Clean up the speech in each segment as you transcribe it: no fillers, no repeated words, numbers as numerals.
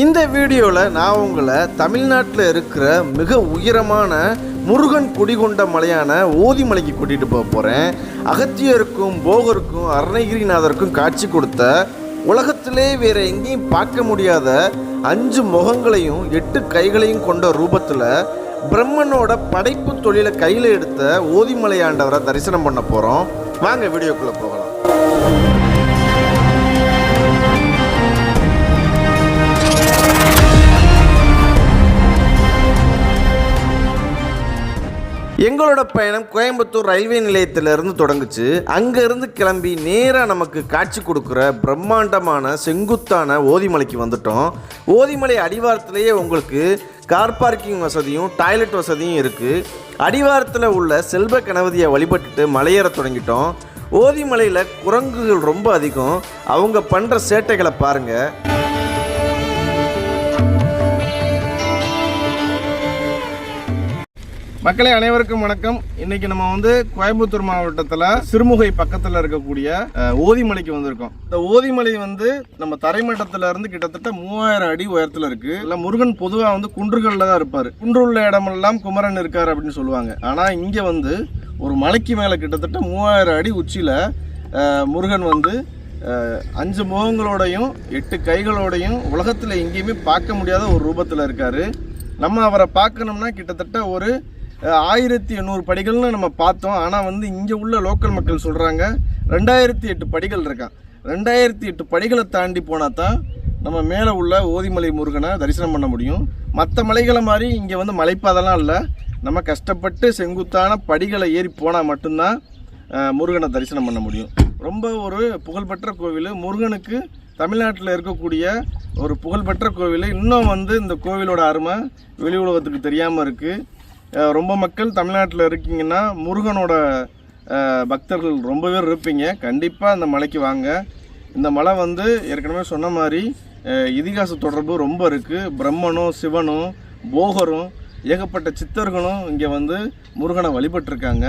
இந்த வீடியோவில் நான் உங்களை தமிழ்நாட்டில் இருக்கிற மிக உயரமான முருகன் குடிகொண்ட மலையான ஓதிமலைக்கு கூட்டிகிட்டு போக போகிறேன். அகத்தியருக்கும் போகருக்கும் அருணகிரிநாதருக்கும் காட்சி கொடுத்த உலகத்திலே வேறு எங்கேயும் பார்க்க முடியாத 5 முகங்களையும் 8 கைகளையும் கொண்ட ரூபத்தில் பிரம்மனோட படைப்பு தொழிலை கையில் எடுத்த ஓதிமலை ஆண்டவரை தரிசனம் பண்ண போகிறோம். வாங்க வீடியோக்குள்ளே போகலாம். எங்களோட பயணம் கோயம்புத்தூர் ரயில்வே நிலையத்திலிருந்து தொடங்குச்சு. அங்கேருந்து கிளம்பி நேராக நமக்கு காட்சி கொடுக்குற பிரம்மாண்டமான செங்குத்தான ஓதிமலைக்கு வந்துட்டோம். ஓதிமலை அடிவாரத்திலேயே உங்களுக்கு கார் பார்க்கிங் வசதியும் டாய்லெட் வசதியும் இருக்குது. அடிவாரத்தில் உள்ள செல்வ கணபதியை வழிபட்டுட்டு மலையேற தொடங்கிட்டோம். ஓதிமலையில் குரங்குகள் ரொம்ப அதிகம். அவங்க பண்ணுற சேட்டைகளை பாருங்கள். மக்களே அனைவருக்கும் வணக்கம். இன்னைக்கு நம்ம கோயம்புத்தூர் மாவட்டத்தில் சிறுமுகை பக்கத்தில் இருக்கக்கூடிய ஓதிமலைக்கு வந்திருக்கோம். இந்த ஓதிமலை நம்ம தரைமட்டத்தில் இருந்து கிட்டத்தட்ட 3000 அடி உயரத்தில் இருக்கு. இல்லை முருகன் பொதுவாக குன்றுகளில் தான் இருப்பார். குன்றுள்ள இடமெல்லாம் குமரன் இருக்கார் அப்படின்னு சொல்லுவாங்க. ஆனால் இங்கே ஒரு மலைக்கு மேலே கிட்டத்தட்ட 3000 அடி உச்சியில் முருகன் 5 முகங்களோடையும் 8 கைகளோடையும் உலகத்தில் எங்கேயுமே பார்க்க முடியாத ஒரு ரூபத்தில் இருக்கார். நம்ம அவரை பார்க்கணும்னா கிட்டத்தட்ட ஒரு 1800 படிகள்னு நம்ம பார்த்தோம். ஆனால் இங்கே உள்ள லோக்கல் மக்கள் சொல்கிறாங்க 2008 படிகள் இருக்கான். 2008 படிகளை தாண்டி போனால் தான் நம்ம மேலே உள்ள ஓதிமலை முருகனை தரிசனம் பண்ண முடியும். மற்ற மலைகளை மாதிரி இங்கே மலைப்பாதெல்லாம் இல்லை. நம்ம கஷ்டப்பட்டு செங்குத்தான படிகளை ஏறி போனால் மட்டும்தான் முருகனை தரிசனம் பண்ண முடியும். ரொம்ப ஒரு புகழ்பெற்ற கோவில். முருகனுக்கு தமிழ்நாட்டில் இருக்கக்கூடிய ஒரு புகழ்பெற்ற கோவில். இன்னும் இந்த கோவிலோட அருமை வெளி உலகத்துக்கு தெரியாமல் இருக்குது. ரொம்ப மக்கள் தமிழ்நாட்டில் இருக்கீங்கன்னா முருகனோட பக்தர்கள் ரொம்ப பேர் இருப்பீங்க. கண்டிப்பாக இந்த மலைக்கு வாங்க. இந்த மலை ஏற்கனவே சொன்ன மாதிரி இதிகாச தொடர்பு ரொம்ப இருக்குது. பிரம்மனும் சிவனும் போகரும் ஏகப்பட்ட சித்தர்களும் இங்கே முருகனை வழிபட்டிருக்காங்க.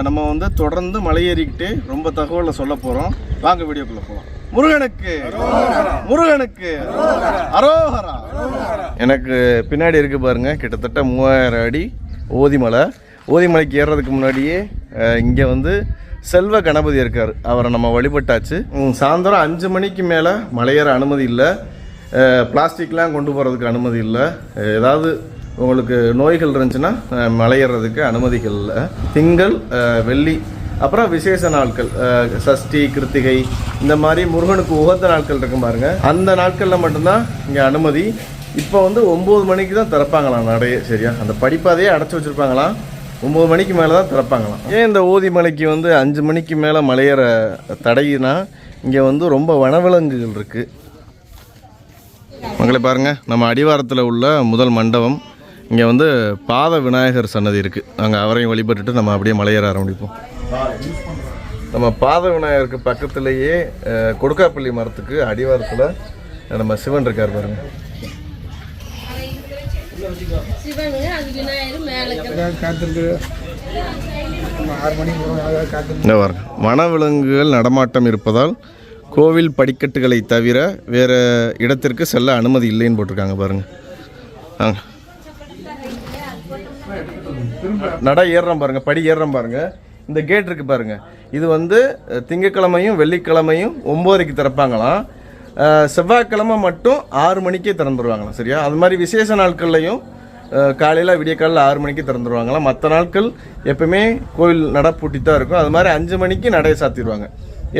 நம்ம தொடர்ந்து மலையேறிக்கிட்டே ரொம்ப தகவலை சொல்ல போகிறோம். வாங்க வீடியோக்குள்ளே போகலாம். முருகனுக்கு முருகனுக்கு அரோஹரா. எனக்கு பின்னாடி இருக்கு பாருங்க, கிட்டத்தட்ட 3000 அடி ஓதிமலை. ஓதிமலைக்கு ஏறுறதுக்கு முன்னாடியே இங்கே செல்வ கணபதி இருக்கார். அவரை நம்ம வழிபட்டாச்சு. சாயந்தரம் 5 மணிக்கு மேலே மலையேற அனுமதி இல்லை. பிளாஸ்டிக்லாம் கொண்டு போகிறதுக்கு அனுமதி இல்லை. ஏதாவது உங்களுக்கு நோய்கள் இருந்துச்சுன்னா மலையேறதுக்கு அனுமதிகள் இல்லை. திங்கள் வெள்ளி அப்புறம் விசேஷ நாட்கள் சஷ்டி கிருத்திகை இந்த மாதிரி முருகனுக்கு உகந்த நாட்கள் இருக்கும் பாருங்க, அந்த நாட்களில் மட்டும்தான் இங்கே அனுமதி. இப்போ 9 மணிக்கு தான் திறப்பாங்களாம் நடையே. சரியா, அந்த படிப்பாதையே அடைச்சி வச்சுருப்பாங்களாம். 9 மணிக்கு மேலே தான் திறப்பாங்களாம். ஏன் இந்த ஓதிமலைக்கு 5 மணிக்கு மேலே மலையேற தடையினா இங்கே ரொம்ப வனவிலங்குகள் இருக்குது. மக்களை பாருங்கள், நம்ம அடிவாரத்தில் உள்ள முதல் மண்டபம். இங்கே பாத விநாயகர் சன்னதி இருக்குது. நாங்கள் அவரையும் வழிபட்டுட்டு நம்ம அப்படியே மலையேற ஆரம்பிப்போம். நம்ம பாத விநாயகருக்கு பக்கத்துலேயே கொடுக்காப்பள்ளி மரத்துக்கு அடிவாரத்தில் நம்ம சிவன் இருக்கார் பாருங்க. வனவிலங்குகள் நடமாட்டம் இருப்பதால் கோவில் படிக்கட்டுகளை தவிர வேறு இடத்திற்கு செல்ல அனுமதி இல்லைன்னு போட்டிருக்காங்க பாருங்க. நடை ஏறுறோம் பாருங்க, படி ஏறுறோம் பாருங்க. இந்த கேட் இருக்கு பாருங்க, இது திங்கக்கிழமையும் வெள்ளிக்கிழமையும் 9:30க்கு திறப்பாங்களாம். செவ்வாய்க்கிழமை மட்டும் 6 மணிக்கே திறந்துருவாங்களாம். சரியா, அது மாதிரி விசேஷ நாட்கள்லையும் காலையில் விடிய காலையில் 6 மணிக்கு திறந்துருவாங்களாம். மற்ற நாட்கள் எப்பவுமே கோவில் நடை பூட்டி தான் இருக்கும். அது மாதிரி 5 மணிக்கு நடையை சாத்திடுவாங்க.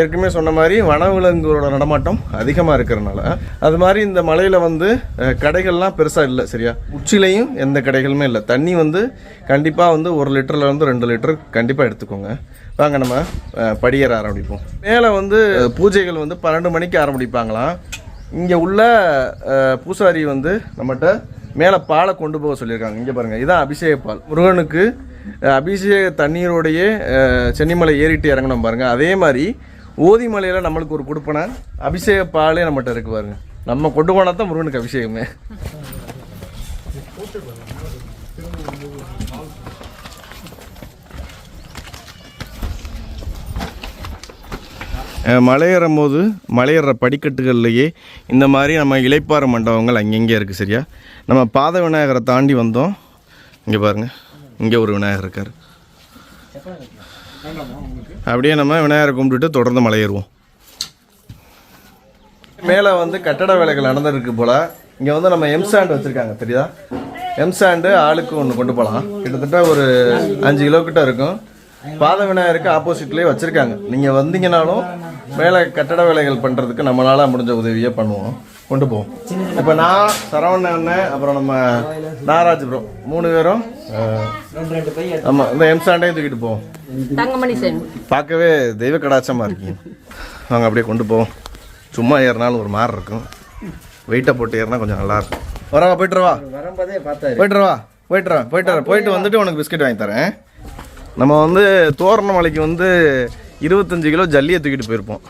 ஏற்கனவே சொன்ன மாதிரி வனவிலங்குகளோட நடமாட்டம் அதிகமாக இருக்கிறனால அது மாதிரி இந்த மலையில் கடைகள்லாம் பெருசாக இல்லை. சரியா, உச்சிலையும் எந்த கடைகளுமே இல்லை. தண்ணி கண்டிப்பாக 1 லிட்டர்லேருந்து 2 லிட்டர் கண்டிப்பாக எடுத்துக்கோங்க. வாங்க நம்ம படியேற ஆரம்பிப்போம். மேலே பூஜைகள் 12 மணிக்கு ஆரம்பிப்பாங்களாம். இங்கே உள்ள பூசாரி நம்மகிட்ட மேலே பாலை கொண்டு போக சொல்லியிருக்காங்க. இங்கே பாருங்கள், இதுதான் அபிஷேக பால். முருகனுக்கு அபிஷேக தண்ணீரோடையே சென்னிமலை ஏறிட்டு இறங்கணும் பாருங்கள். அதே மாதிரி ஓதிமலையில் நம்மளுக்கு ஒரு கொடுப்பனை அபிஷேக பாலே நம்மகிட்ட இருக்கு பாருங்க. நம்ம கொண்டு போனால் தான் முருகனுக்கு அபிஷேகமே. மலையேறும் போது மலையேற படிக்கட்டுகள்லையே இந்த மாதிரி நம்ம இளைப்பாற மண்டபங்கள் அங்கங்கே இருக்குது. சரியா, நம்ம பாத விநாயகரை தாண்டி வந்தோம். இங்கே பாருங்கள், இங்கே ஒரு விநாயகர் இருக்கார். அப்படியே நம்ம விநாயகரை கும்பிட்டுட்டு தொடர்ந்து மலையேறுவோம். மேலே வந்து கட்டட வேலைகள் நடந்துருக்கு போல். இங்கே வந்து நம்ம எம்சாண்ட் வச்சுருக்காங்க தெரியுதா. எம்சாண்டு ஆளுக்கு ஒன்று கொண்டு போகலாம். கிட்டத்தட்ட ஒரு 5 கிலோ கிட்ட இருக்கும். பாத விநாயகருக்கு ஆப்போசிட்லேயே வச்சுருக்காங்க. நீங்கள் வந்தீங்கனாலும் மேலே கட்டட வேலைகள் பண்ணுறதுக்கு நம்மளால் முடிஞ்ச உதவியே பண்ணுவோம், கொண்டு போவோம். இப்போ நான் சரவண அண்ணன் அப்புறம் நம்ம நாராஜ் ப்ரோ 3 பேரும் ஆமாம் இந்த எம்சாண்டையும் தூக்கிட்டு போவோம். பார்க்கவே தெய்வ கடாட்சமாக இருக்கீங்க. நாங்கள் அப்படியே கொண்டு போவோம். சும்மா ஏறினாலும் ஒரு மாதிரி இருக்கும், வெயிட்டை போட்டு ஏறினா கொஞ்சம் நல்லாயிருக்கும். வரவா, போய்ட்டுருவா, போயிட்டு வந்துட்டு உனக்கு பிஸ்கட் வாங்கி தரேன். நம்ம வந்து தோரணமலைக்கு வந்து 25 கிலோ ஜல்லியை தூக்கிட்டு போயிருப்போம்.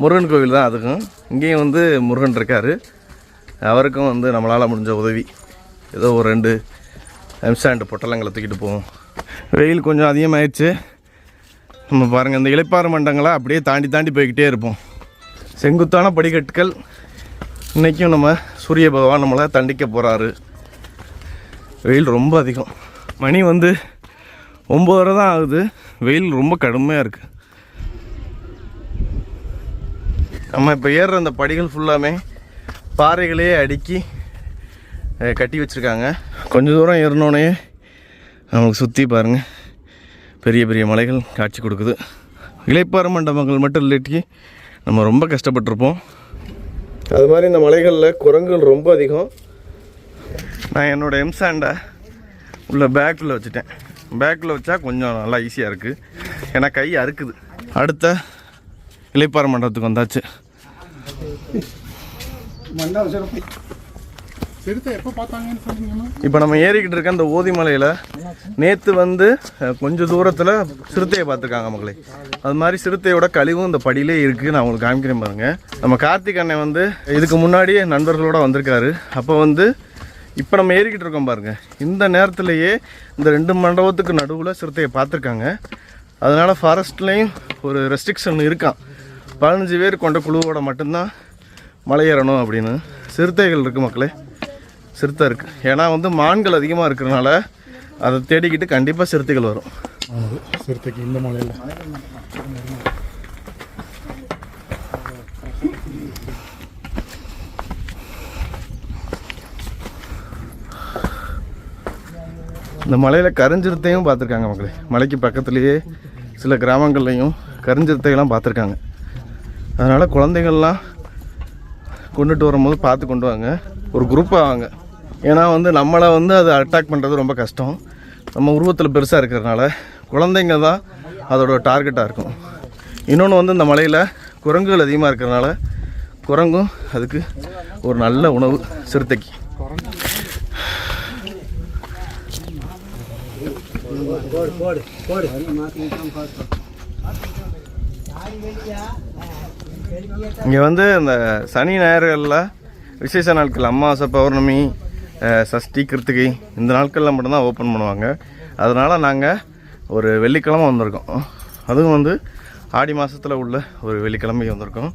முருகன் கோவில் தான் அதுக்கும். இங்கேயும் வந்து முருகன் இருக்கார். அவருக்கும் வந்து நம்மளால் முடிஞ்ச உதவி ஏதோ ஒரு 2 எம்சாண்ட் பொட்டலங்களை தூக்கிட்டு போவோம். வெயில் கொஞ்சம் அதிகமாகிடுச்சு. நம்ம பாருங்கள், இந்த இளைப்பாறு மண்டங்களை அப்படியே தாண்டி போய்கிட்டே இருப்போம். செங்குத்தான படிக்கட்டுகள். இன்றைக்கும் நம்ம சூரிய பகவான் நம்மளை தண்டிக்க போகிறாரு. வெயில் ரொம்ப அதிகம். மணி வந்து 9:30 தான் ஆகுது. வெயில் ரொம்ப கடுமையாக இருக்குது. நம்ம இப்போ ஏறுற அந்த படிகள் ஃபுல்லாமே பாறைகளையே அடுக்கி கட்டி வச்சுருக்காங்க. கொஞ்சம் தூரம் ஏறினோடனே நமக்கு சுற்றி பாருங்கள் பெரிய பெரிய மலைகள் காட்சி கொடுக்குது. இளைப்பாறு மண்டபங்கள் மட்டும் இல்லாட்டி நம்ம ரொம்ப கஷ்டப்பட்டிருப்போம். அது மாதிரி இந்த மலைகளில் குரங்குகள் ரொம்ப அதிகம். நான் என்னோடய எம்சாண்டை உள்ள பேக்கில் வச்சுட்டேன். பேக்கில் வச்சா கொஞ்சம் நல்லா ஈஸியாக இருக்குது, ஏன்னா கை அறுக்குது. அடுத்த இளைப்பாற மண்டபத்துக்கு வந்தாச்சு. இப்போ நம்ம ஏறிக்கிட்டு இருக்க அந்த ஓதிமலையில் நேற்று வந்து கொஞ்சம் தூரத்தில் சிறுத்தையை பார்த்துருக்காங்க மக்களே. அது மாதிரி சிறுத்தையோட கழிவும் இந்த படியிலே இருக்குது. நான் உங்களுக்கு காமிக்கிறேன் பாருங்கள். நம்ம கார்த்திக் அண்ணன் வந்து இதுக்கு முன்னாடியே நண்பர்களோடு வந்திருக்காரு. அப்போ வந்து இப்போ நம்ம ஏறிக்கிட்டு இருக்கோம் பாருங்கள், இந்த நேரத்துலையே இந்த 2 மண்டபத்துக்கு நடுவில் சிறுத்தையை பார்த்துருக்காங்க. அதனால் ஃபாரஸ்ட்லேயும் ஒரு ரெஸ்ட்ரிக்ஷன் இருக்கான். 15 பேர் கொண்ட குழுவோட மட்டும்தான் மலை ஏறணும் அப்படின்னு. சிறுத்தைகள் இருக்குது மக்களே, சிறுத்தை இருக்குது. ஏன்னா வந்து மான்கள் அதிகமாக இருக்கிறனால அதை தேடிக்கிட்டு கண்டிப்பாக சிறுத்தைகள் வரும். சிறுத்தைக்கு இந்த மலையில் இந்த மலையில் கருஞ்சிறுத்தையும் பார்த்துருக்காங்க மக்களே. மலைக்கு பக்கத்துலேயே சில கிராமங்கள்லையும் கருஞ்சிறுத்தையெல்லாம் பார்த்துருக்காங்க. அதனால் குழந்தைகள்லாம் கொண்டுட்டு வரும்போது பார்த்து கொண்டு வாங்க, ஒரு குரூப்பாக வாங்க. ஏன்னா வந்து நம்மளை வந்து அதை அட்டாக் பண்ணுறது ரொம்ப கஷ்டம். நம்ம உருவத்தில் பெருசாக இருக்கிறதுனால குழந்தைங்க தான் அதோட டார்கெட்டாக இருக்கும். இன்னொன்று வந்து இந்த மலையில் குரங்குகள் அதிகமாக இருக்கிறதுனால குரங்கும் அதுக்கு ஒரு நல்ல உணவு சிறுத்தைக்கு. இங்கே வந்து இந்த சனி ஞாயிறுகளில் விசேஷ நாட்கள், அமாவாசை, பௌர்ணமி, சஷ்டி, கிருத்திகை, இந்த நாட்களில் மட்டும்தான் ஓப்பன் பண்ணுவாங்க. அதனால் நாங்கள் ஒரு வெள்ளிக்கிழமை வந்திருக்கோம். அதுவும் வந்து ஆடி மாதத்தில் உள்ள ஒரு வெள்ளிக்கிழமைக்கு வந்திருக்கோம்.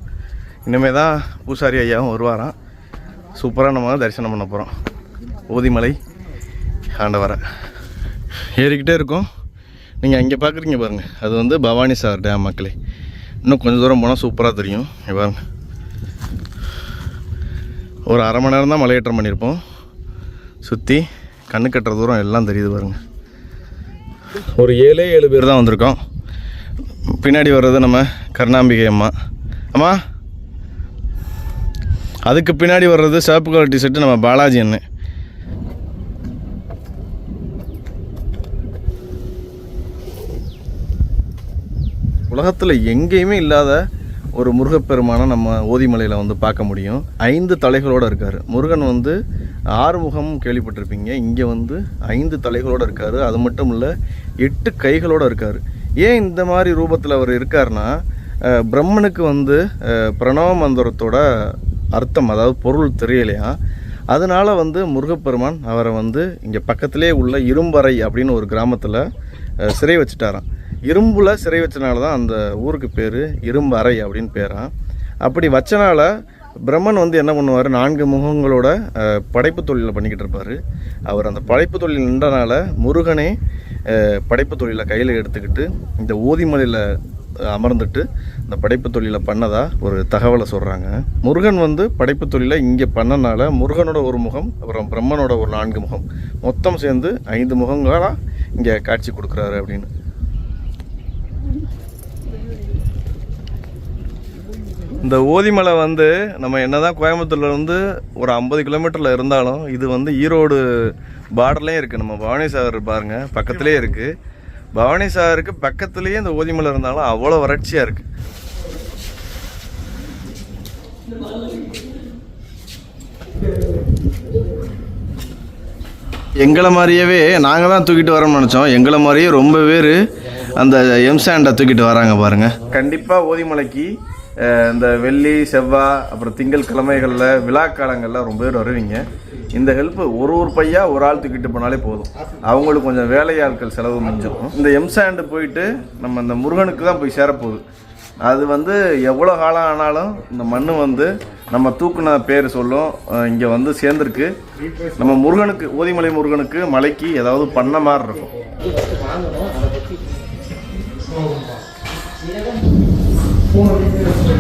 இனிமேல் தான் பூசாரி ஐயாவும் வருவாராம். சூப்பராக நம்ம தரிசனம் பண்ண போகிறோம். ஓதிமலை ஆண்டவரை ஏறிக்கிட்டே இருக்கோம். நீங்கள் அங்கே பார்க்குறீங்க பாருங்கள், அது வந்து பவானி சாகர் டேம் மக்களே. இன்னும் கொஞ்சம் தூரம் போனால் சூப்பராக தெரியும். பாருங்க, ஒரு அரை மணி நேரம் தான் மலையேற்றம் பண்ணியிருப்போம். சுற்றி கண்ணு கட்டுற தூரம் எல்லாம் தெரியுது பாருங்கள். ஒரு 7 பேர் தான் வந்திருக்கோம். பின்னாடி வர்றது நம்ம கருணாம்பிகை அம்மா. அம்மா, அதுக்கு பின்னாடி வர்றது சிவப்பு கலர் டிஷர்ட்டு நம்ம பாலாஜி அண்ணன். உலகத்தில் எங்கேயுமே இல்லாத ஒரு முருகப்பெருமானை நம்ம ஓதிமலையில் வந்து பார்க்க முடியும். 5 தலைகளோடு இருக்கார். முருகன் வந்து 6 முகம் கேள்விப்பட்டிருப்பீங்க. இங்கே வந்து 5 தலைகளோடு இருக்கார். அது மட்டும் இல்லை, 8 கைகளோடு இருக்கார். ஏன் இந்த மாதிரி ரூபத்தில் அவர் இருக்காருன்னா, பிரம்மனுக்கு வந்து பிரணவ மந்திரத்தோட அர்த்தம், அதாவது பொருள் தெரியலையா. அதனால் வந்து முருகப்பெருமான் அவரை வந்து இங்கே பக்கத்திலே உள்ள இரும்பறை அப்படின்னு ஒரு கிராமத்தில் சிறை வச்சுட்டாராம். இரும்பில் சிறை வச்சனால தான் அந்த ஊருக்கு பேர் இரும்பு அறை அப்படின்னு பேரான். அப்படி வச்சனால பிரம்மன் வந்து என்ன பண்ணுவார், 4 முகங்களோட படைப்பு தொழிலை பண்ணிக்கிட்டு இருப்பார். அவர் அந்த படைப்பு தொழில் நின்றனால முருகனே படைப்பு தொழிலை கையில் எடுத்துக்கிட்டு இந்த ஓதிமலையில் அமர்ந்துட்டு இந்த படைப்பு தொழிலை பண்ணதா ஒரு தகவலை சொல்கிறாங்க. முருகன் வந்து படைப்பு தொழிலை இங்கே பண்ணனால முருகனோட ஒரு முகம், அப்புறம் பிரம்மனோட ஒரு 4 முகம், மொத்தம் சேர்ந்து 5 முகங்களாக இங்கே காட்சி கொடுக்குறாரு அப்படின்னு. இந்த ஓதிமலை வந்து நம்ம என்னதான் கோயம்புத்தூர்லேருந்து ஒரு 50 கிலோமீட்டரில் இருந்தாலும் இது வந்து ஈரோடு பார்டர்லேயே இருக்குது. நம்ம பவானி சாகர் பாருங்கள் பக்கத்துலேயே இருக்குது. பவானி சாகருக்கு பக்கத்துலேயே இந்த ஓதிமலை இருந்தாலும் அவ்வளோ வறட்சியாக இருக்குது. எங்களை மாதிரியவே நாங்கள் தான் தூக்கிட்டு வரோம்னு நினச்சோம். எங்களை மாதிரியே ரொம்ப பேர் அந்த எம்சாண்டை தூக்கிட்டு வராங்க பாருங்கள். கண்டிப்பாக ஓதிமலைக்கு இந்த வெள்ளி செவ்வாய் அப்புறம் திங்கள் கிழமைகளில் விழா காலங்களில் ரொம்ப பேர் வருவீங்க. இந்த ஹெல்ப் ஒரு பையா ஒரு ஆள் தூக்கிட்டு போனாலே போதும், அவங்களுக்கு கொஞ்சம் வேலையாட்கள் செலவு மிஞ்சும். இந்த எம்சாண்டு போயிட்டு நம்ம இந்த முருகனுக்கு தான் போய் சேரப்போகுது. அது வந்து எவ்வளோ காலம் ஆனாலும் இந்த மண் வந்து நம்ம தூக்குன பேர் சொல்லும், இங்கே வந்து சேர்ந்துருக்கு. நம்ம முருகனுக்கு, ஓதிமலை முருகனுக்கு மலைக்கு ஏதாவது பண்ண மாதிரி இருக்கும்.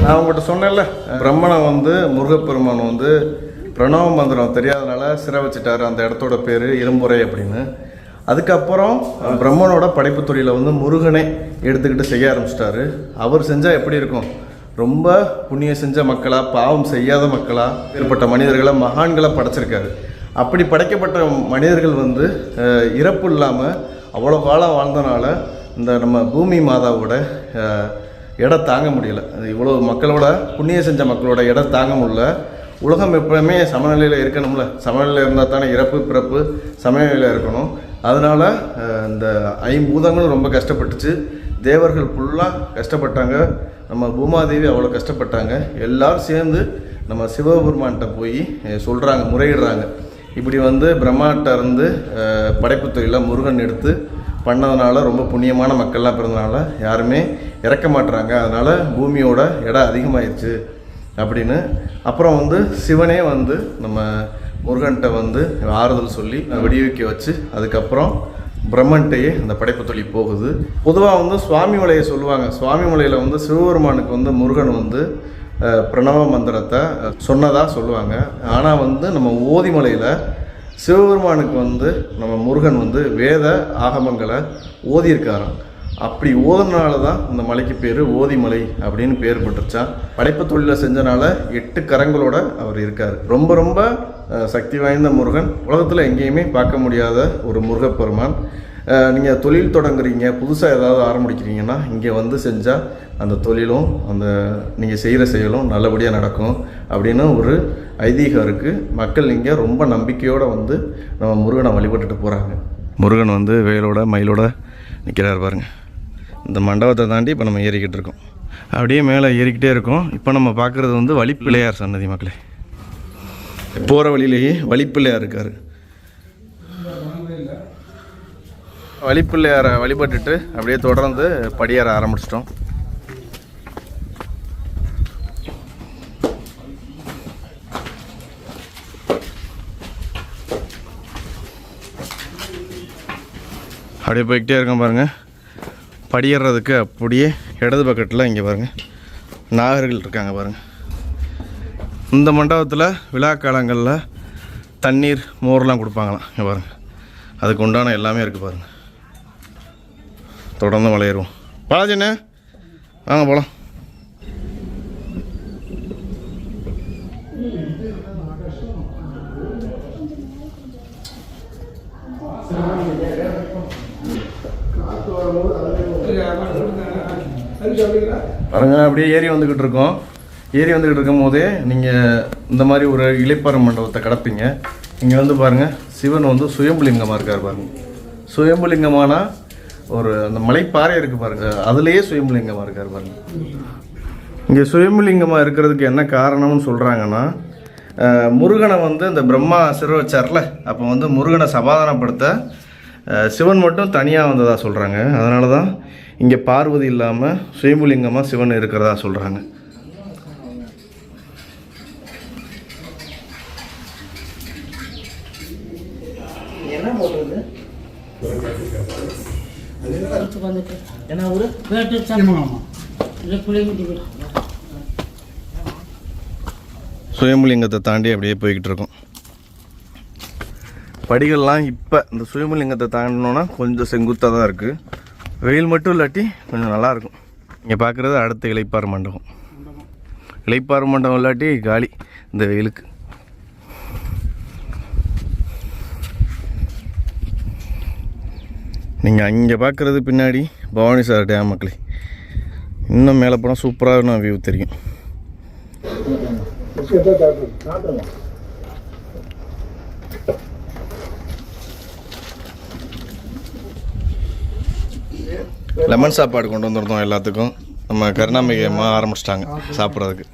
நான் உங்கள்கிட்ட சொன்னேன்ல, பிரம்மனை வந்து முருகப்பெருமான் வந்து பிரணவ மந்திரம் தெரியாதனால சிறை வச்சுட்டாரு. அந்த இடத்தோட பேர் இரும்புரை அப்படின்னு. அதுக்கப்புறம் பிரம்மனோட படைப்பு தொழிலை வந்து முருகனே எடுத்துக்கிட்டு செய்ய ஆரம்பிச்சிட்டாரு. அவர் செஞ்சால் எப்படி இருக்கும், ரொம்ப புண்ணியம் செஞ்ச மக்களா, பாவம் செய்யாத மக்களா ஏற்பட்ட மனிதர்களை, மகான்களை படைச்சிருக்காரு. அப்படி படைக்கப்பட்ட மனிதர்கள் வந்து இறப்பு இல்லாமல் அவ்வளோ காலம் வாழ்ந்தனால இந்த நம்ம பூமி மாதாவோட இடம் தாங்க முடியல. இவ்வளோ மக்களோட புண்ணியம் செஞ்ச மக்களோட இடம் தாங்க முடியல. உலகம் எப்பவுமே சமநிலையில் இருக்கணும்ல, சமநிலையில் இருந்தால் தானே இறப்பு பிறப்பு சமநிலையில் இருக்கணும். அதனால் இந்த 5 பூதங்களும் ரொம்ப கஷ்டப்பட்டுச்சு. தேவர்கள் ஃபுல்லாக கஷ்டப்பட்டாங்க, நம்ம பூமாதேவி அவ்வளோ கஷ்டப்பட்டாங்க. எல்லோரும் சேர்ந்து நம்ம சிவபெருமான்கிட்ட போய் சொல்கிறாங்க, முறையிடுறாங்க. இப்படி வந்து பிரம்மாட்ட இருந்து படைப்பு தொழிலை முருகன் எடுத்து பண்ணதுனால ரொம்ப புண்ணியமான மக்கள்லாம் பிறந்தனால யாருமே இறக்க மாட்டுறாங்க, அதனால் பூமியோட இடம் அதிகமாகிடுச்சு அப்படின்னு. அப்புறம் வந்து சிவனே வந்து நம்ம முருகன்கிட்ட வந்து ஆறுதல் சொல்லி வெடிவிக்க வச்சு அதுக்கப்புறம் பிரம்மன்ட்டையே அந்த படைப்பு தொழில் போகுது. பொதுவாக வந்து சுவாமி மலையை சொல்லுவாங்க. சுவாமி மலையில் வந்து சிவபெருமானுக்கு வந்து முருகன் வந்து பிரணவ மந்திரத்தை சொன்னதாக சொல்லுவாங்க. ஆனால் வந்து நம்ம ஓதிமலையில் சிவபெருமானுக்கு வந்து நம்ம முருகன் வந்து வேத ஆகமங்களை ஓதியிருக்காராம். அப்படி ஓதுனால தான் இந்த மலைக்கு பேர் ஓதிமலை அப்படின்னு பேர் பெற்றுச்சான். படைப்பு தொழிலை செஞ்சனால 8 கரங்களோட அவர் இருக்கார். ரொம்ப ரொம்ப சக்தி வாய்ந்த முருகன், உலகத்தில் எங்கேயுமே பார்க்க முடியாத ஒரு முருகப்பெருமான். நீங்கள் தொழில் தொடங்குறீங்க, புதுசாக ஏதாவது ஆரம்பிக்கிறீங்கன்னா இங்கே வந்து செஞ்சால் அந்த தொழிலும் அந்த நீங்கள் செய்கிற செயலும் நல்லபடியாக நடக்கும் அப்படின்னு ஒரு ஐதீகம் இருக்குது. மக்கள் இங்கே ரொம்ப நம்பிக்கையோடு வந்து நம்ம முருகனை வழிபட்டுட்டு போகிறாங்க. முருகன் வந்து வேலோட மயிலோட நிற்கிறார் பாருங்கள். இந்த மண்டபத்தை தாண்டி இப்போ நம்ம ஏறிக்கிட்டு இருக்கோம். அப்படியே மேலே ஏறிக்கிட்டே இருக்கோம். இப்போ நம்ம பார்க்குறது வந்து வழிப்பிள்ளையார் சன்னதி. மக்களே, போகிற வழியிலேயே வழிப்பிள்ளையார் இருக்கார். வழிப்பிள்ளையாரை வழிபட்டுட்டு அப்படியே தொடர்ந்து படியேற ஆரம்பிச்சிட்டோம். அப்படியே போய்கிட்டே இருக்கோம் பாருங்கள். படியேறதுக்கு அப்படியே இடது பக்கத்தில் இங்கே பாருங்கள் நாகர்கள் இருக்காங்க பாருங்கள். இந்த மண்டபத்தில் விழா காலங்களில் தண்ணீர் மோர்லாம் கொடுப்பாங்களாம். இங்கே பாருங்கள், அதுக்கு உண்டான எல்லாமே இருக்குது பாருங்கள். தொடர்ந்து மலையேறுவோம். பாலாஜிண்ணே வாங்க போகலாம். பாருங்க, அப்படியே ஏறி வந்துக்கிட்டு இருக்கோம். ஏறி வந்துக்கிட்டு இருக்கும் போதே நீங்கள் இந்த மாதிரி ஒரு இளைப்பாறை மண்டபத்தை கடப்பீங்க. இங்கே வந்து பாருங்கள், சிவன் வந்து சுயம்புலிங்கமாக இருக்கார் பாருங்கள். சுயம்புலிங்கமானா ஒரு அந்த மலைப்பாறை இருக்குது பாருங்கள், அதுலேயே சுயம்புலிங்கமாக இருக்கார் பாருங்கள். இங்கே சுயம்புலிங்கமாக இருக்கிறதுக்கு என்ன காரணம்னு சொல்கிறாங்கன்னா, முருகனை வந்து இந்த பிரம்மா சிறை வச்சார்ல, அப்போ வந்து முருகனை சமாதானப்படுத்த சிவன் மட்டும் தனியாக வந்ததாக சொல்கிறாங்க. அதனால தான் இங்கே பார்வதி இல்லாமல் சுயம்புலிங்கமாக சிவன் இருக்கிறதா சொல்கிறாங்க. சுயம்புலிங்கத்தை தாண்டி அப்படியே போய்கிட்டு இருக்கோம். படிகள்லாம் இப்போ இந்த சுயம்புலிங்கத்தை தாண்டினோன்னா கொஞ்சம் செங்குத்தாக தான் இருக்குது. வெயில் மட்டும் இல்லாட்டி கொஞ்சம் நல்லாயிருக்கும். இங்கே பார்க்குறது அடுத்த இளைப்பாறு மண்டபம். இளைப்பாறு மண்டபம் இல்லாட்டி காலி இந்த வெயிலுக்கு. நீங்கள் அங்கே பார்க்குறது பின்னாடி பவானிசாகர் டேம் மக்களே. இன்னும் மேலே போனால் சூப்பரான வியூ தெரியும். லெமன் சாப்பாடு கொண்டு வந்துருந்தோம் எல்லாத்துக்கும். நம்ம கருணாம்பிகை அம்மா ஆரம்பிச்சிட்டாங்க சாப்பிட்றதுக்கு.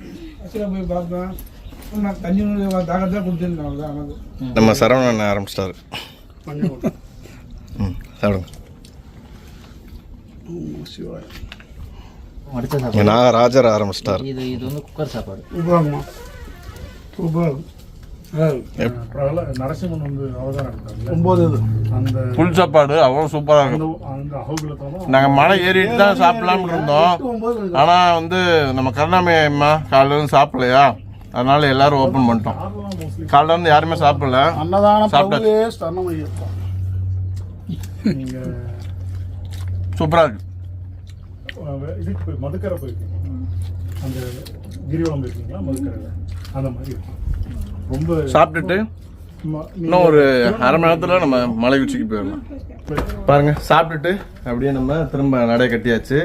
நம்ம சரவணன் ஆரம்பிச்சிட்டாரு. சாப்பிடுங்க. நாகராஜர் ஆரம்பிச்சிட்டாரு. இது வந்து குக்கர் சாப்பாடு. புல் சாப்பாடு அவ்வளோ சூப்பராக இருக்கும். நாங்கள் மலை ஏறிட்டு தான் சாப்பிடலாம்னு இருந்தோம். ஆனால் வந்து நம்ம கருணாமய அம்மா காலையில இருந்து சாப்பிடலையா, அதனால எல்லாரும் ஓப்பன் பண்ணிட்டோம். காலையில இருந்து யாருமே சாப்பிடல. சூப்பராக இருக்கு. இதுக்கு மதுக்கரை போயிருக்கீங்க, அந்த கிரிவலம் போயிருக்கீங்களா? மதுக்கரையில் அந்த மாதிரி ரொம்ப சாப்பிட்டுட்டு இன்னும் ஒரு அரை மணி நேரத்தில் நம்ம மலை உச்சிக்கு போயிடலாம். பாருங்க, சாப்பிட்டுட்டு அப்படியே நம்ம திரும்ப நடை கட்டியாச்சு.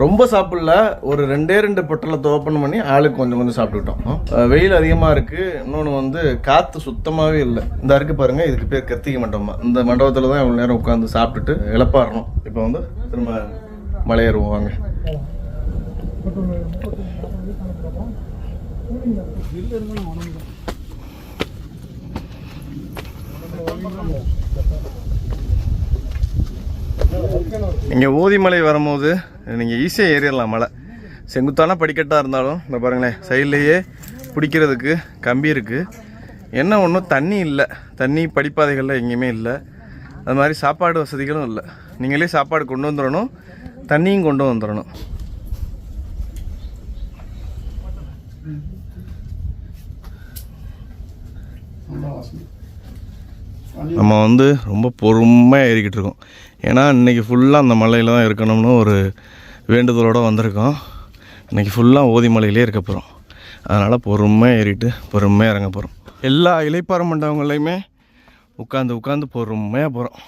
ரொம்ப சாப்பிடல, ஒரு 2 பொட்டலத்தை ஓப்பன் பண்ணி ஆளுக்கு கொஞ்சம் கொஞ்சம் சாப்பிட்டுட்டோம். வெயில் அதிகமாக இருக்குது. இன்னொன்று வந்து காற்று சுத்தமாகவே இல்லை. இந்த இருக்குது பாருங்கள், இதுக்கு பேர் கத்திகை மண்டபம். இந்த மண்டபத்தில் தான் இவ்வளோ நேரம் உட்காந்து சாப்பிட்டுட்டு இளப்பாறணும். இப்போ வந்து திரும்ப மலையேறுவோம் வாங்க. இங்கே ஊதிமலை வரும்போது நீங்கள் ஈஸியாக ஏறிடலாம். மலை செங்குத்தான படிக்கட்டாக இருந்தாலும் இந்த பாருங்களேன், சைட்லேயே பிடிக்கிறதுக்கு கம்பி இருக்குது. என்ன ஒன்றும் தண்ணி இல்லை, தண்ணி படிப்பாதைகளில் எங்கேயுமே இல்லை. அது மாதிரி சாப்பாடு வசதிகளும் இல்லை. நீங்களே சாப்பாடு கொண்டு வந்துடணும், தண்ணியும் கொண்டு வந்துடணும். நம்ம வந்து ரொம்ப பொறுமையாக ஏறிக்கிட்டு இருக்கோம். ஏன்னா இன்றைக்கி ஃபுல்லாக அந்த மலையில் தான் இருக்கணும்னு ஒரு வேண்டுதலோடு வந்திருக்கோம். இன்றைக்கி ஃபுல்லாக ஓதிமலையிலே இருக்க போகிறோம். அதனால் பொறுமையாக ஏறிட்டு பொறுமையாக இறங்க போகிறோம். எல்லா இளைப்பாற மண்டபங்களையுமே உட்காந்து பொறுமையாக போகிறோம்.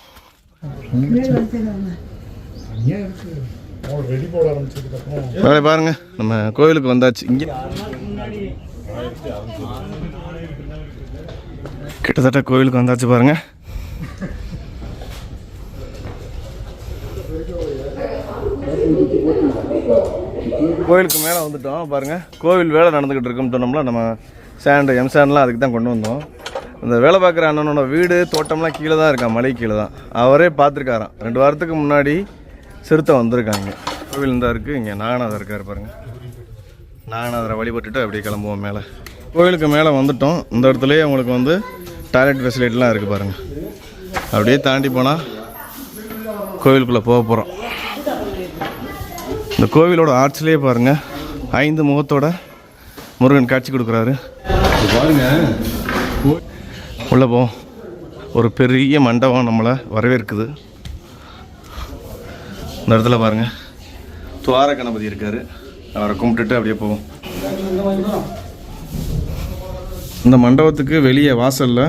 பாருங்க, நம்ம கோவிலுக்கு வந்தாச்சு. இங்கே கிட்டத்தட்ட கோவிலுக்கு வந்தாச்சு பாருங்க. கோவிலுக்கு மேலே வந்துட்டோம் பாருங்க. கோவில் வேலை நடந்துக்கிட்டு இருக்குன்னு சொன்னோம்ல, நம்ம எம்சாண்ட்லாம் அதுக்கு தான் கொண்டு வந்தோம். அந்த வேலை பார்க்குற அண்ணனோட வீடு தோட்டம்லாம் கீழே தான் இருக்கான், மலை கீழே தான். அவரே பார்த்துருக்காராம். 2 வாரத்துக்கு முன்னாடி சிறுத்தை வந்திருக்காங்க. கோவில் இருந்தால் இருக்குது. இங்கே நாகநாதர் இருக்கார் பாருங்கள். நாகநாதரை வழிபட்டுட்டு அப்படியே கிளம்புவோம் மேலே. கோவிலுக்கு மேலே வந்துட்டோம். இந்த இடத்துலையே உங்களுக்கு வந்து டாய்லெட் ஃபெசிலிட்டிலாம் இருக்குது பாருங்கள். அப்படியே தாண்டி போனால் கோவிலுக்குள்ளே போக போகிறோம். இந்த கோவிலோட ஆர்ச்சிலேயே பாருங்கள், 5 முகத்தோட முருகன் காட்சி கொடுக்குறாரு பாருங்க. உள்ளே போவோம். ஒரு பெரிய மண்டபம் நம்மளை வரவேற்குது. இந்த இடத்துல பாருங்கள் துவார கணபதி இருக்கார். அவரை கும்பிட்டுட்டு அப்படியே போவோம். இந்த மண்டபத்துக்கு வெளியே வாசலில்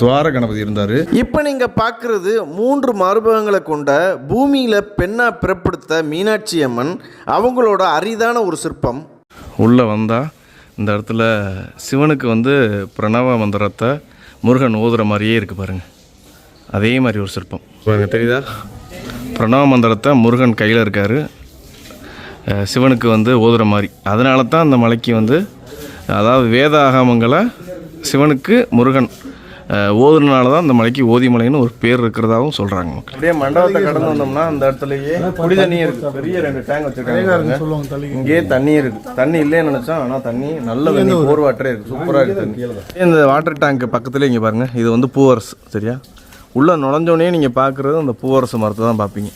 துவார கணபதி இருந்தார். இப்போ நீங்கள் பார்க்குறது 3 மறுபகங்களை கொண்ட பூமியில் பெண்ணாக பிறப்படுத்த மீனாட்சி அம்மன். அவங்களோட அரிதான ஒரு சிற்பம். உள்ளே வந்தால் இந்த இடத்துல சிவனுக்கு வந்து பிரணவ மந்திரத்தை முருகன் ஓதுற மாதிரியே இருக்குது பாருங்கள். அதே மாதிரி ஒரு சிற்பம் பாருங்கள், தெரியுதா? பிரணவ மந்திரத்தை முருகன் கையில் இருக்கார், சிவனுக்கு வந்து ஓதுற மாதிரி. அதனால தான் அந்த மலைக்கு வந்து, அதாவது வேத ஆகமங்களை சிவனுக்கு முருகன் ஓதுனால தான் இந்த மலைக்கு ஓதிமலைன்னு ஒரு பேர் இருக்கிறதாவும் சொல்கிறாங்க. அப்படியே மண்டபத்தை கடந்து வந்தோம்னா அந்த இடத்துலயே குடி தண்ணி இருக்குது. பெரிய 2 டேங்க் வச்சுருக்காங்க. இங்கேயே தண்ணி இருக்குது. தண்ணி இல்லைன்னு நினச்சோம், ஆனால் தண்ணி நல்ல தண்ணி, போர் வாட்டரே இருக்குது. சூப்பராக இருக்குது தண்ணி. இந்த வாட்டர் டேங்க் பக்கத்துலேயே இங்கே பாருங்கள், இது வந்து பூவரசு. சரியா, உள்ளே நுழைஞ்சோடனே நீங்கள் பார்க்குறது அந்த பூவரசு மரத்தை தான் பார்ப்பீங்க.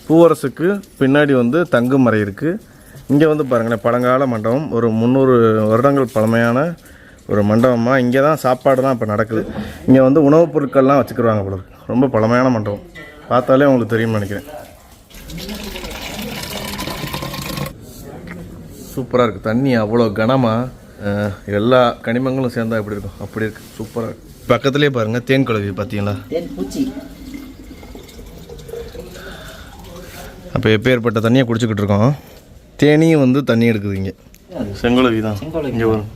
பூவரசுக்கு பின்னாடி வந்து தங்குமறை இருக்குது. இங்கே வந்து பாருங்களேன், பழங்கால மண்டபம், ஒரு 300 வருடங்கள் பழமையான ஒரு மண்டபமாக. இங்கே தான் சாப்பாடு தான் இப்போ நடக்குது. இங்கே வந்து உணவுப் பொருட்கள்லாம் வச்சுக்கிடுவாங்க போல இருக்கு. ரொம்ப பழமையான மண்டபம், பார்த்தாலே உங்களுக்கு தெரியும்னு நினைக்கிறேன். சூப்பராக இருக்குது தண்ணி, அவ்வளோ கனமாக எல்லா கனிமங்களும் சேர்ந்தா எப்படி இருக்கும் அப்படி இருக்குது. சூப்பராக இருக்குது. பக்கத்துலேயே பாருங்கள் தேன் குளவி பார்த்தீங்களா. அப்போ எப்பேற்பட்ட தண்ணியை குடிச்சிக்கிட்டு இருக்கோம். தேனியும் வந்து தண்ணி எடுக்குது. இங்கே செங்குளவி தான். இங்கே வரும்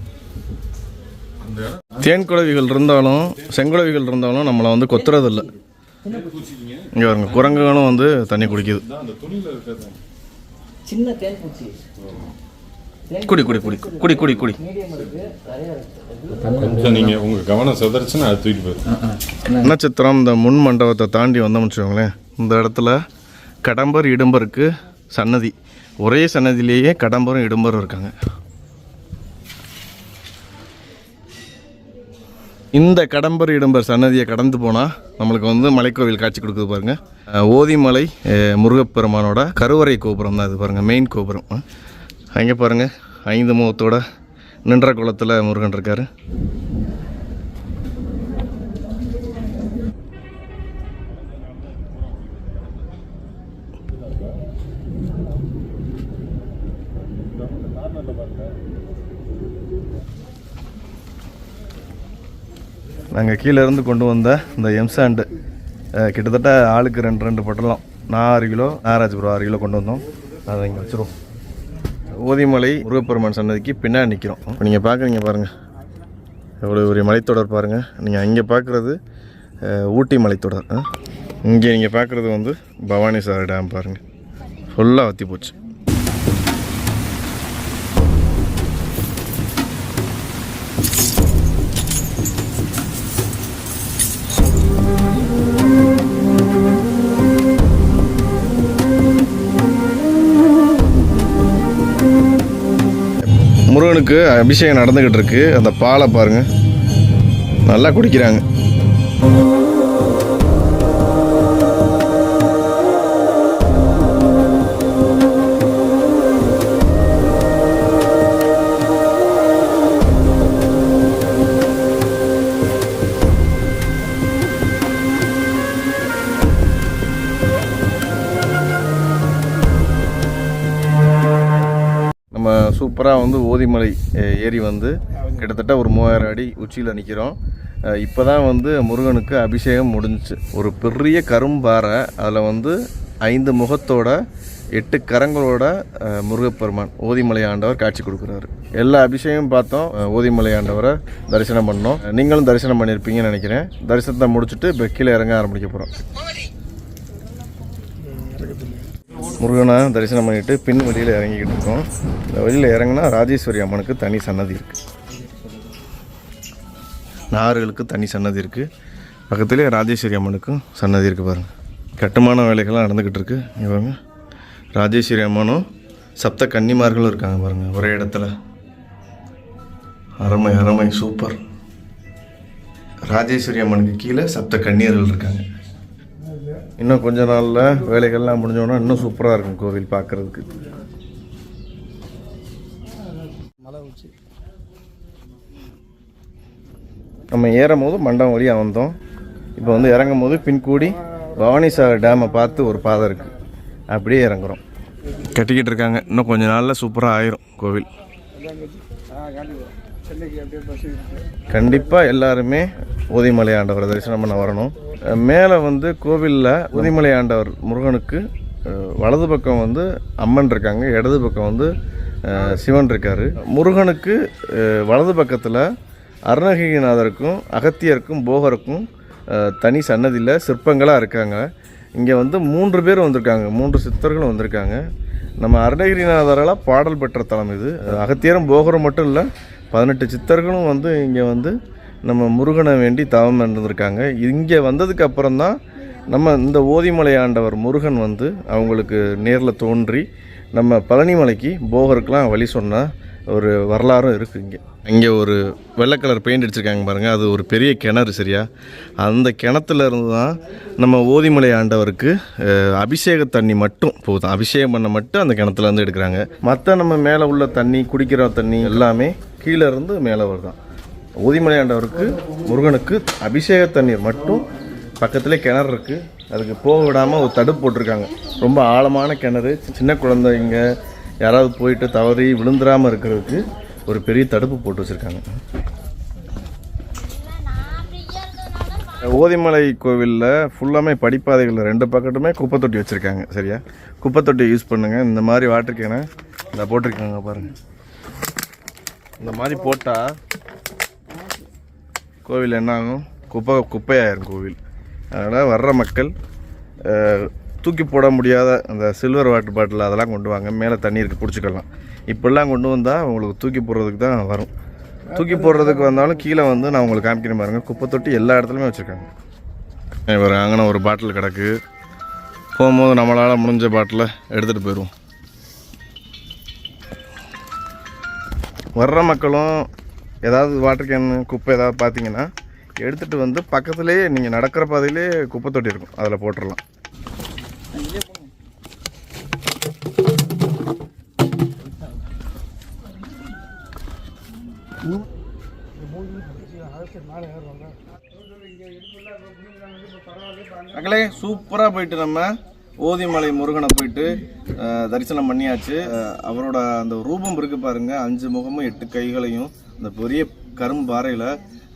தேன் குளவிகள் இருந்தாலும் செங்குளவிகள் இருந்தாலும் நம்மளை வந்து கொத்துறதில்லை. இங்கே வருங்க, குரங்குகளும் வந்து தண்ணி குடிக்குது. குடி குடி குடி குடி குடி குடி. நீங்கள் உங்கள் கவனம் சிதறிச்சுன்னா அது தூக்கிட்டு போயிடும். நட்சத்திரம் இந்த முன் மண்டபத்தை தாண்டி வந்தோம்னு வச்சுக்கோங்களேன், இந்த இடத்துல கடம்பர் இடும்பருக்கு சன்னதி. ஒரே சன்னதியிலேயே கடம்பரும் இடும்பரும் இருக்காங்க. இந்த கடம்பர் இடும்பர் சன்னதியை கடந்து போனால் நம்மளுக்கு வந்து மலைக்கோவில் காட்சி கொடுக்குது பாருங்கள். ஓதிமலை முருகப்பெருமானோட கருவறை கோபுரம் தான் இது பாருங்கள், மெயின் கோபுரம். அங்கே பாருங்கள் 5 முகத்தோட நின்ற குளத்தில் முருகன் இருக்கார். நாங்கள் கீழே இருந்து கொண்டு வந்த இந்த எம்சாண்டு கிட்டத்தட்ட ஆளுக்கு 2 பட்டலாம். நான் 6 கிலோ, நாகராஜ் ப்ரோ 6 கிலோ கொண்டு வந்தோம். அதை இங்கே வச்சுருவோம். ஓதிமலை முருகப்பெருமான் சன்னதிக்கு பின்னாடி நிற்கிறோம். இப்போ நீங்கள் பார்க்குறீங்க பாருங்கள், எவ்வளோ ஒரு மலைத்தொடர் பாருங்கள். நீங்கள் அங்கே பார்க்குறது ஊட்டி மலைத்தொடர். இங்கே நீங்கள் பார்க்குறது வந்து பவானிசாகர் டேம் பாருங்கள், ஃபுல்லாக வற்றி போச்சு. முருகனுக்கு அபிஷேகம் நடந்துக்கிட்டு இருக்கு. அந்த பாலை பாருங்க, நல்லா குடிக்கிறாங்க. சூப்பராக வந்து ஓதிமலை ஏறி வந்து கிட்டத்தட்ட ஒரு 3000 அடி உச்சியில் நிற்கிறோம். இப்போ தான் வந்து முருகனுக்கு அபிஷேகம் முடிஞ்சிச்சு. ஒரு பெரிய கரும்பாறை, அதில் வந்து 5 முகத்தோட 8 கரங்களோட முருகப்பெருமான் ஓதிமலை ஆண்டவர் காட்சி கொடுக்குறாரு. எல்லா அபிஷேகம் பார்த்தோம், ஓதிமலை ஆண்டவரை தரிசனம் பண்ணோம். நீங்களும் தரிசனம் பண்ணியிருப்பீங்கன்னு நினைக்கிறேன். தரிசனத்தை முடிச்சுட்டு இப்போ கீழே இறங்க ஆரம்பிக்க போகிறோம். முருகனை தரிசனம் பண்ணிவிட்டு பின் வழியில் இறங்கிக்கிட்டு இருக்கோம். இந்த வழியில் இறங்கினா ராஜேஸ்வரி அம்மனுக்கு தனி சன்னதி இருக்குது, நார்களுக்கு தனி சன்னதி இருக்குது. பக்கத்துலேயே ராஜேஸ்வரி அம்மனுக்கும் சன்னதி இருக்குது பாருங்கள். கட்டுமான வேலைகள்லாம் நடந்துக்கிட்டு இருக்குது. இங்கே பாருங்கள், ராஜேஸ்வரி அம்மனும் சப்த கன்னிமார்களும் இருக்காங்க பாருங்கள் ஒரே இடத்துல. அருமை அருமை, சூப்பர். ராஜேஸ்வரி அம்மனுக்கு கீழே சப்த கன்னியர்கள் இருக்காங்க. இன்னும் கொஞ்ச நாளில் வேலைகள்லாம் முடிஞ்சோன்னா இன்னும் சூப்பராக இருக்கும் கோவில் பார்க்குறதுக்கு. நம்ம ஏறும் போது மண்டபம் வழியாக வந்தோம். இப்போ வந்து இறங்கும் போது பின்கூடி பவானிசாகர் டேமை பார்த்து ஒரு பாதை இருக்குது, அப்படியே இறங்குறோம். கட்டிக்கிட்டு இருக்காங்க. இன்னும் கொஞ்ச நாளில் சூப்பராக ஆயிரும் கோவில். கண்டிப்பாக எல்லாருமே ஓதிமலை ஆண்டவரை தரிசனம் பண்ண வரணும். மேலே வந்து கோவிலில் ஓதிமலை ஆண்டவர் முருகனுக்கு வலது பக்கம் வந்து அம்மன் இருக்காங்க, இடது பக்கம் வந்து சிவன் இருக்கார். முருகனுக்கு வலது பக்கத்தில் அருணகிரிநாதருக்கும் அகத்தியருக்கும் போகருக்கும் தனி சன்னதியில் சிற்பங்களாக இருக்காங்க. இங்கே வந்து 3 பேர் வந்திருக்காங்க, 3 சித்தர்களும் வந்திருக்காங்க. நம்ம அருணகிரிநாதரால் பாடல் பெற்ற தலம் இது. அகத்தியரும் போகரும் மட்டும் இல்லை, 18 சித்தர்களும் வந்து இங்கே வந்து நம்ம முருகனை வேண்டி தவம் இருந்திருக்காங்க. இங்கே வந்ததுக்கு அப்புறம் தான் நம்ம இந்த ஓதிமலை ஆண்டவர் முருகன் வந்து அவங்களுக்கு நேரில் தோன்றி நம்ம பழனிமலைக்கு போகருக்கெலாம் வழி சொன்ன ஒரு வரலாறும் இருக்குது. இங்கே ஒரு வெள்ளை கலர் பெயிண்ட் அடிச்சிருக்காங்க பாருங்கள், அது ஒரு பெரிய கிணறு. சரியா, அந்த கிணத்துல இருந்து தான் நம்ம ஓதிமலை ஆண்டவருக்கு அபிஷேக தண்ணி மட்டும் போதும், அபிஷேகம் பண்ண மட்டும் அந்த கிணத்துலேருந்து எடுக்கிறாங்க. மற்ற நம்ம மேலே உள்ள தண்ணி, குடிக்கிற தண்ணி எல்லாமே கீழே இருந்து மேலே வருதான். ஓதிமலை ஆண்டவருக்கு முருகனுக்கு அபிஷேக தண்ணீர் மட்டும் பக்கத்துலேயே கிணறு இருக்குது, அதுக்கு போக விடாமல் ஒரு தடுப்பு போட்டிருக்காங்க. ரொம்ப ஆழமான கிணறு, சின்ன குழந்தைங்க யாராவது போயிட்டு தவறி விழுந்துடாமல் இருக்கிறதுக்கு ஒரு பெரிய தடுப்பு போட்டு வச்சுருக்காங்க. ஓதிமலை கோவிலில் ஃபுல்லாமே படிப்பாதைகளில் 2 பக்கத்துமே குப்பை தொட்டி வச்சுருக்காங்க. சரியா, குப்பை தொட்டி யூஸ் பண்ணுங்கள். இந்த மாதிரி வாட்டர் கேனை இந்த போட்டிருக்காங்க பாருங்கள். இந்த மாதிரி போட்டால் கோவில் என்ன ஆகும், குப்பையாயிரும் கோவில். அதனால் வர்ற மக்கள் தூக்கி போட முடியாத அந்த சில்வர் வாட்டர் பாட்டில் அதெல்லாம் கொண்டு வாங்க, மேலே தண்ணி இருக்குது பிடிச்சிக்கலாம். இப்படிலாம் கொண்டு வந்தால் உங்களுக்கு தூக்கி போடுறதுக்கு தான் வரும். தூக்கி போடுறதுக்கு வந்தாலும் கீழே வந்து நான் உங்களுக்கு காமிக்கிறேன் பாருங்கள், குப்பை தொட்டி எல்லா இடத்துலையுமே வச்சுருக்காங்க. இவர் அங்கே ஒரு பாட்டில் கிடக்கு, போகும்போது நம்மளால் முடிஞ்ச பாட்டிலை எடுத்துகிட்டு போயிடுவோம். வர்ற மக்களும் ஏதாவது வாட்டர் கேன் குப்பை ஏதாவது பார்த்தீங்கன்னா எடுத்துகிட்டு வந்து பக்கத்துலேயே நீங்கள் நடக்கிற பாதையிலே குப்பை தொட்டி இருக்கும், அதில் போட்டுடலாம். மக்களே, சூப்பராக போயிட்டு நம்ம ஓதிமலை முருகனை போயிட்டு தரிசனம் பண்ணியாச்சு. அவரோட அந்த ரூபம் இருக்குது பாருங்கள், 5 முகமும் 8 கைகளையும் அந்த பெரிய கரும்பு பாறையில்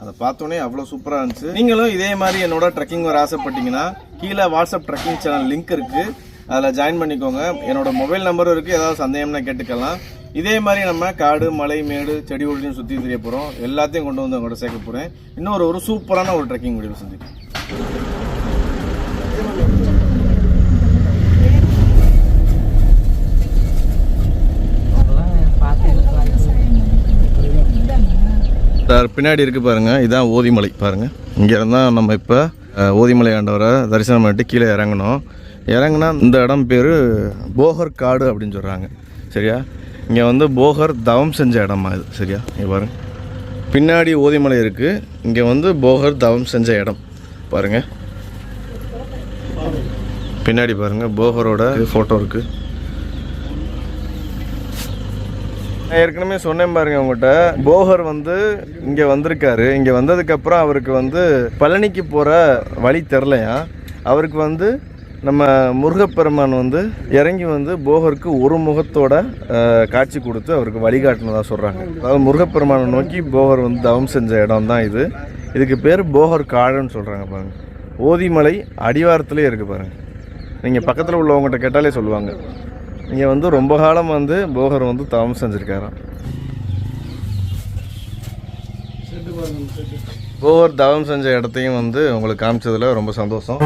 அதை பார்த்தோன்னே அவ்வளோ சூப்பராக இருந்துச்சு. நீங்களும் இதே மாதிரி என்னோட ட்ரெக்கிங் வர ஆசைப்பட்டீங்கன்னா கீழே வாட்ஸ்அப் ட்ரெக்கிங் சேனல் லிங்க் இருக்குது, அதில் ஜாயின் பண்ணிக்கோங்க. என்னோட மொபைல் நம்பரும் இருக்குது, ஏதாவது சந்தேகம்னா கேட்டுக்கலாம். இதே மாதிரி நம்ம காடு, மலை, மேடு, செடி கொடியும் சுற்றி தெரிய போகிறோம். எல்லாத்தையும் கொண்டு வந்து உங்கள்கிட்ட சேர்க்க போகிறேன். இன்னொரு ஒரு சூப்பரான ஒரு ட்ரெக்கிங் வீடியோ சந்திக்கும். சார் பின்னாடி இருக்குது பாருங்கள், இதுதான் ஓதிமலை பாருங்கள். இங்கே இருந்தால் நம்ம இப்போ ஓதிமலை ஆண்டவரை தரிசனம் பண்ணிட்டு கீழே இறங்கணும். இறங்குனா இந்த இடம் பேர் போகர் காடு அப்படின்னு சொல்கிறாங்க. சரியா, இங்கே வந்து போகர் தவம் செஞ்ச இடமா இது. சரியா, இங்கே பாருங்கள், பின்னாடி ஓதிமலை இருக்குது, இங்கே வந்து போகர் தவம் செஞ்ச இடம் பாருங்கள். பின்னாடி பாருங்கள் போகரோட ஃபோட்டோ இருக்குது. நான் ஏற்கனவே சொன்னேன் பாருங்க உங்கள்கிட்ட, போகர் வந்து இங்கே வந்திருக்காரு. இங்கே வந்ததுக்கப்புறம் அவருக்கு வந்து பழனிக்கு போகிற வழி தெரிலையா, அவருக்கு வந்து நம்ம முருகப்பெருமான் வந்து இறங்கி வந்து போகருக்கு ஒரு முகத்தோட காட்சி கொடுத்து அவருக்கு வழிகாட்டினதாக சொல்கிறாங்க. அதாவது முருகப்பெருமானை நோக்கி போகர் வந்து தவம் செஞ்ச இடம் தான் இது. இதுக்கு பேர் போகர் காடுன்னு சொல்கிறாங்க பாருங்கள். ஓதிமலை அடிவாரத்துலேயே இருக்குது பாருங்கள். நீங்கள் பக்கத்தில் உள்ளவங்ககிட்ட கேட்டாலே சொல்லுவாங்க. இங்கே வந்து ரொம்ப காலம் வந்து போகர் வந்து தவம் செஞ்சுருக்காராம். போகர் தவம் செஞ்ச இடத்தையும் வந்து உங்களுக்கு காமிச்சதில் ரொம்ப சந்தோஷம்.